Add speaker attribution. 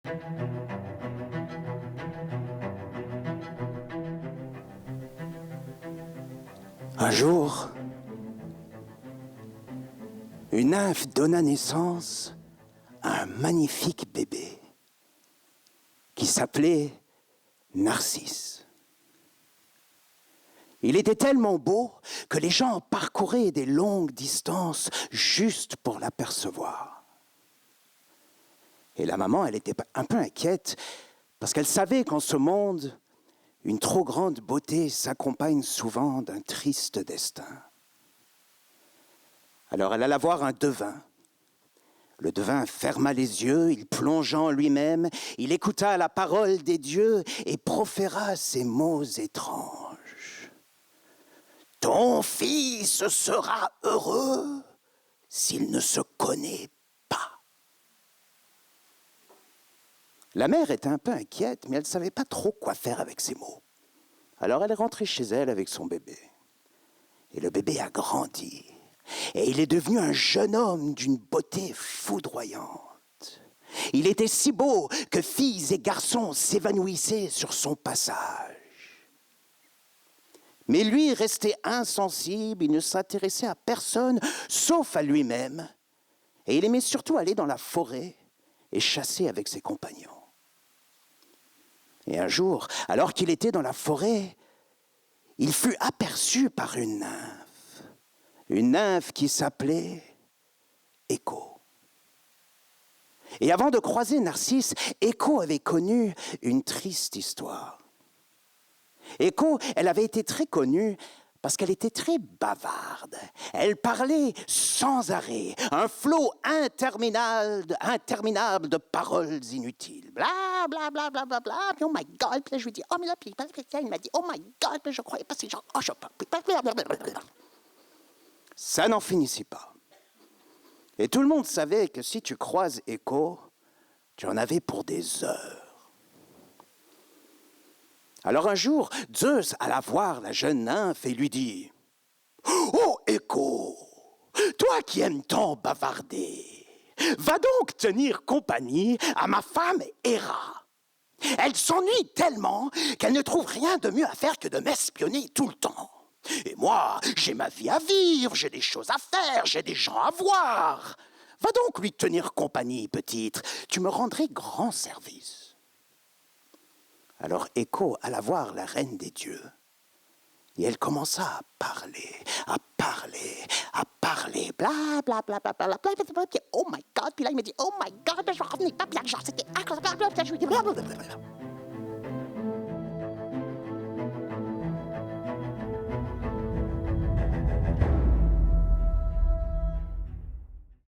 Speaker 1: Un jour, une nymphe donna naissance à un magnifique bébé qui s'appelait Narcisse. Il était tellement beau que les gens parcouraient des longues distances juste pour l'apercevoir. Et la maman, elle était un peu inquiète parce qu'elle savait qu'en ce monde, une trop grande beauté s'accompagne souvent d'un triste destin. Alors elle alla voir un devin. Le devin ferma les yeux, il plongea en lui-même, il écouta la parole des dieux et proféra ces mots étranges. « Ton fils sera heureux s'il ne se connaît pas. » La mère était un peu inquiète, mais elle ne savait pas trop quoi faire avec ces mots. Alors elle est rentrée chez elle avec son bébé. Et le bébé a grandi. Et il est devenu un jeune homme d'une beauté foudroyante. Il était si beau que filles et garçons s'évanouissaient sur son passage. Mais lui restait insensible, il ne s'intéressait à personne, sauf à lui-même. Et il aimait surtout aller dans la forêt et chasser avec ses compagnons. Et un jour, alors qu'il était dans la forêt, il fut aperçu par une nymphe qui s'appelait Écho. Et avant de croiser Narcisse, Écho avait connu une triste histoire. Écho, elle avait été très connue parce qu'elle était très bavarde. Elle parlait sans arrêt, un flot interminable de paroles inutiles. Bla, bla, bla, bla, bla, bla. Puis, oh my God, puis là, je lui dis, oh, mais là, puis il m'a dit, oh my God, mais je croyais pas, c'est genre, oh, je pas. Ça n'en finissait pas. Et tout le monde savait que si tu croises Écho, tu en avais pour des heures. Alors un jour, Zeus alla voir la jeune nymphe et lui dit « Oh, Écho, toi qui aimes tant bavarder, va donc tenir compagnie à ma femme Héra. Elle s'ennuie tellement qu'elle ne trouve rien de mieux à faire que de m'espionner tout le temps. Et moi, j'ai ma vie à vivre, j'ai des choses à faire, j'ai des gens à voir. Va donc lui tenir compagnie, petite, tu me rendrais grand service. » Alors Écho alla voir la reine des dieux. Et elle commença à parler, bla, bla, bla, bla, bla, bla, bla, bla, bla, oh my God, puis là il me dit, oh my God, je revenais pas, puis là, genre, c'était, je lui dis, bla, bla, bla, bla.